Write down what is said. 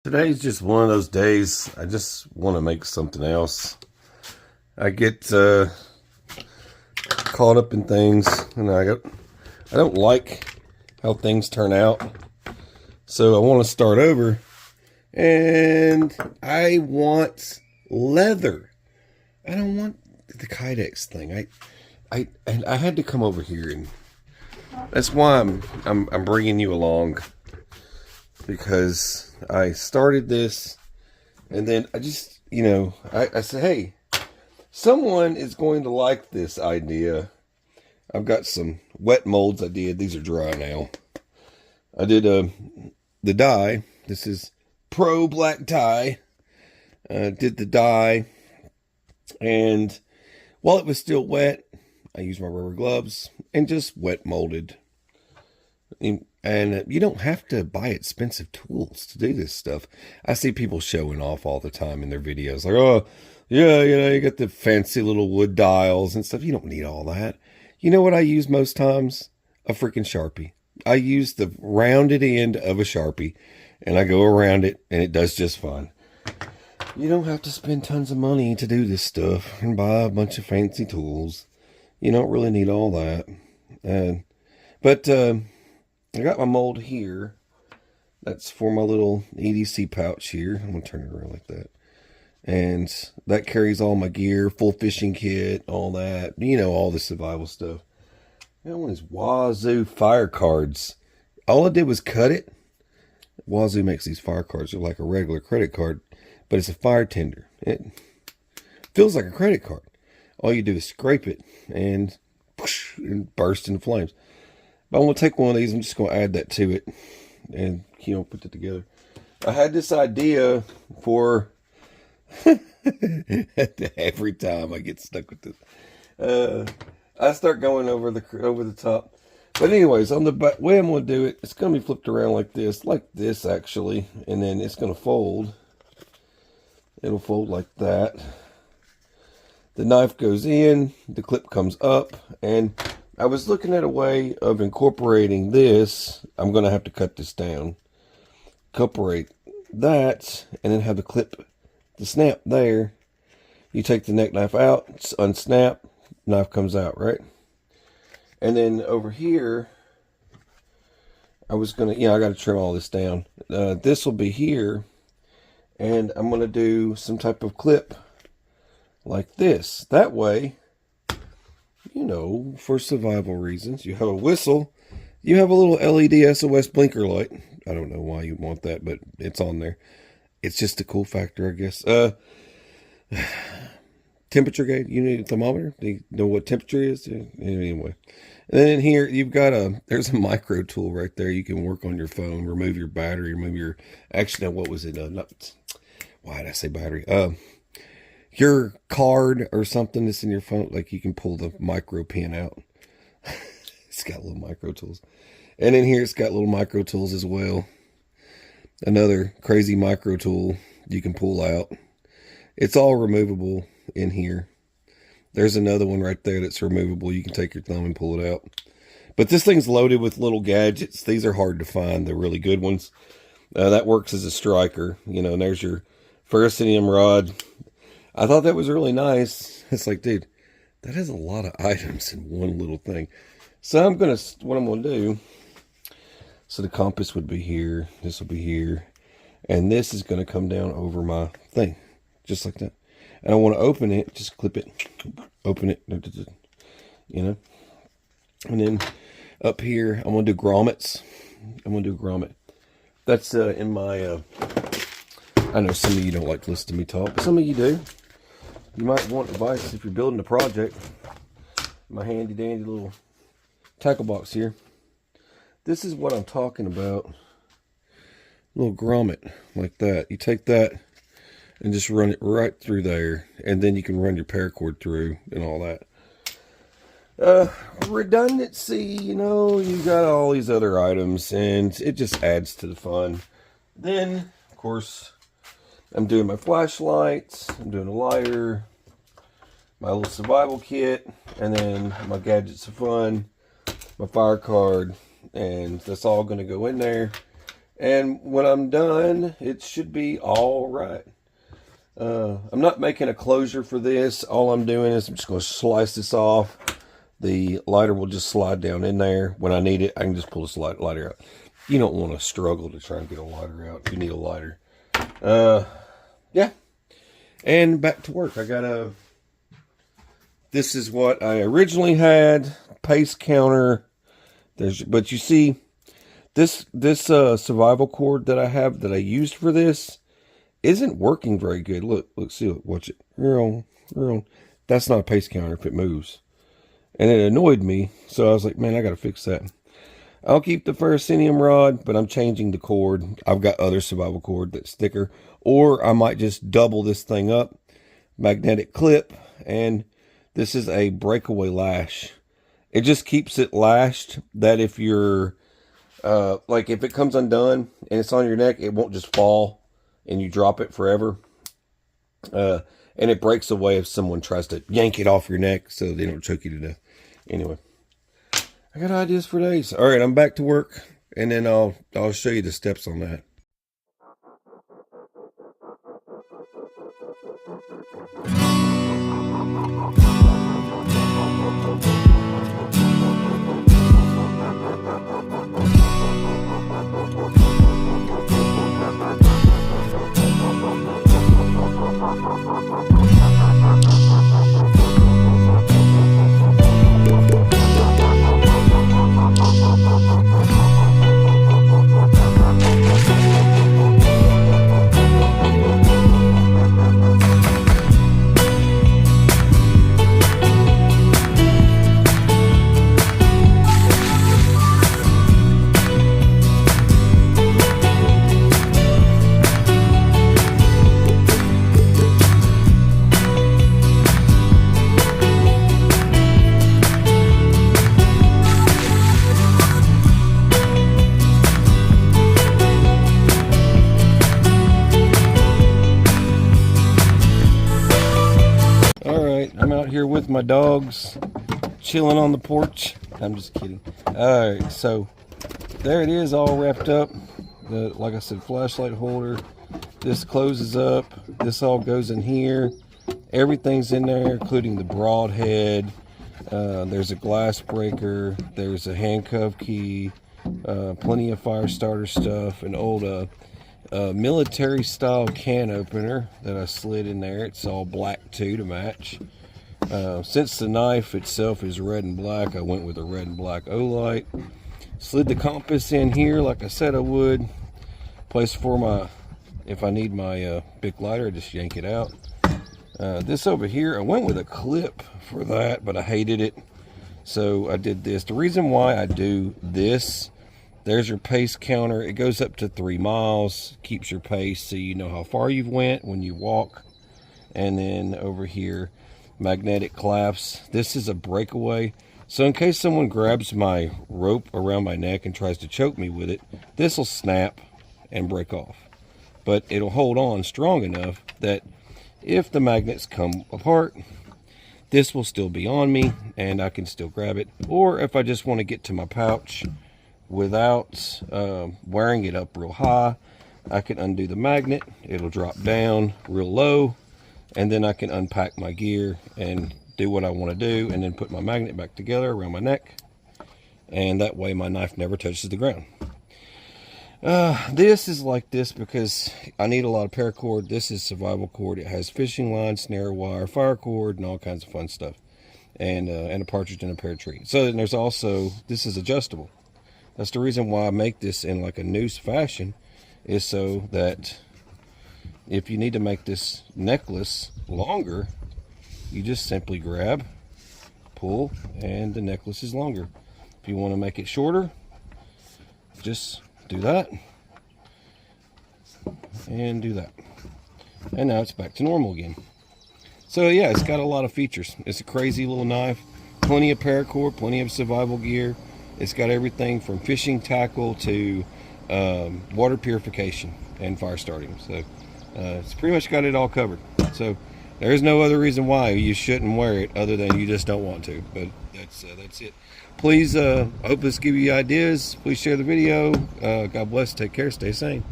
Today's just one of those days. I just want to make something else. I get caught up in things, and I don't like how things turn out. So I want to start over, and I want leather. I don't want the Kydex thing. I had to come over here, and that's why I'm bringing you along, because I started this, and then I just, I said, hey, someone is going to like this idea. I've got some wet molds I did. These are dry now. I did the dye. This is Pro Black Dye. Did the dye, and while it was still wet, I used my rubber gloves and just wet molded. And you don't have to buy expensive tools to do this stuff. I see people showing off all the time in their videos. Like, oh, yeah, you got the fancy little wood dials and stuff. You don't need all that. You know what I use most times? A freaking Sharpie. I use the rounded end of a Sharpie, and I go around it, and it does just fine. You don't have to spend tons of money to do this stuff and buy a bunch of fancy tools. You don't really need all that. But I got my mold here. That's for my little EDC pouch here. I'm going to turn it around like that. And that carries all my gear, full fishing kit, all that. All the survival stuff. That one is Wazoo fire cards. All I did was cut it. Wazoo makes these fire cards. They're like a regular credit card, but it's a fire tender. It feels like a credit card. All you do is scrape it and whoosh, and burst into flames. But I'm going to take one of these. I'm just going to add that to it and, put it together. I had this idea for every time I get stuck with this. I start going over the top. But anyways, on the back, way I'm going to do it, it's going to be flipped around like this actually. And then it's going to fold. It'll fold like that. The knife goes in, the clip comes up, and I was looking at a way of incorporating this. I'm going to have to cut this down. Incorporate that, and then have the clip, the snap there. You take the neck knife out, unsnap, knife comes out, right? And then over here, I was going to, I got to trim all this down. This will be here, and I'm going to do some type of clip like this. That way, for survival reasons, you have a whistle, you have a little LED SOS blinker light. I don't know why you want that, but it's on there. It's just a cool factor, I guess. Temperature gauge. You need a thermometer. Do you know what temperature is? Anyway. And then here, you've got there's a micro tool right there. You can work on your phone, remove your battery, remove your, actually, no, what was it? Why did I say battery? Your card or something that's in your phone, like you can pull the micro pin out. It's got little micro tools. And in here, it's got little micro tools as well. Another crazy micro tool you can pull out. It's all removable in here. There's another one right there that's removable. You can take your thumb and pull it out. But this thing's loaded with little gadgets. These are hard to find. They're really good ones. That works as a striker. And there's your ferrocerium rod. I thought that was really nice. It's like, dude, that is a lot of items in one little thing. So what I'm going to do, so the compass would be here, this will be here, and this is going to come down over my thing, just like that. And I want to open it, just clip it, open it, And then up here, I'm going to do grommets. That's in my, I know some of you don't like to listen to me talk, but some of you do. You might want advice if you're building a project. My handy dandy little tackle box here. This is what I'm talking about. A little grommet like that. You take that and just run it right through there, and then you can run your paracord through and all that. Redundancy, you got all these other items, and it just adds to the fun. Then, of course, I'm doing my flashlights, I'm doing a lighter, my little survival kit, and then my gadgets of fun, my fire card, and that's all going to go in there. And when I'm done, it should be all right. I'm not making a closure for this. All I'm doing is I'm just going to slice this off. The lighter will just slide down in there. When I need it, I can just pull the lighter out. You don't want to struggle to try and get a lighter out. You need a lighter. Yeah. And back to work. I got a... This is what I originally had. Pace counter. But you see, this survival cord that I have that I used for this isn't working very good. Look, see, watch it. That's not a pace counter if it moves. And it annoyed me, so I was like, man, I got to fix that. I'll keep the ferrocenium rod, but I'm changing the cord. I've got other survival cord that's thicker. Or I might just double this thing up. Magnetic clip. And this is a breakaway lash. It just keeps it lashed that if you're, like if it comes undone and it's on your neck, it won't just fall and you drop it forever. And it breaks away if someone tries to yank it off your neck so they don't choke you to death. Anyway, I got ideas for days. All right, I'm back to work, and then I'll show you the steps on that. I'm out here with my dogs, chilling on the porch. I'm just kidding. All right, so there it is, all wrapped up. Like I said, flashlight holder. This closes up. This all goes in here. Everything's in there, including the broadhead. There's a glass breaker. There's a handcuff key. Plenty of fire starter stuff. An old military style can opener that I slid in there. It's all black too to match. Since the knife itself is red and black, I went with a red and black Olight. Slid the compass in here like I said I would. Place for my, if I need my big lighter, just yank it out. This over here, I went with a clip for that, but I hated it, so I did this. The reason why I do this, there's your pace counter. It goes up to 3 miles, keeps your pace so you know how far you've went when you walk. And then over here, magnetic clasps. This is a breakaway, so in case someone grabs my rope around my neck and tries to choke me with it, this will snap and break off, but it'll hold on strong enough that if the magnets come apart, this will still be on me and I can still grab it. Or if I just want to get to my pouch without wearing it up real high, I can undo the magnet. It'll drop down real low, and then I can unpack my gear and do what I want to do, and then put my magnet back together around my neck, and that way my knife never touches the ground. This is like this because I need a lot of paracord. This is survival cord. It has fishing line, snare wire, fire cord, and all kinds of fun stuff, and a partridge in a pear tree. So then there's also, this is adjustable. That's the reason why I make this in like a noose fashion, is so that if you need to make this necklace longer, you just simply grab, pull, and the necklace is longer. If you want to make it shorter, just do that and do that, and now it's back to normal again. So yeah, it's got a lot of features. It's a crazy little knife, plenty of paracord, plenty of survival gear. It's got everything from fishing tackle to water purification and fire starting. So it's pretty much got it all covered. So there's no other reason why you shouldn't wear it other than you just don't want to. But that's it. please, I hope this give you ideas. Please share the video. God bless. Take care. Stay sane.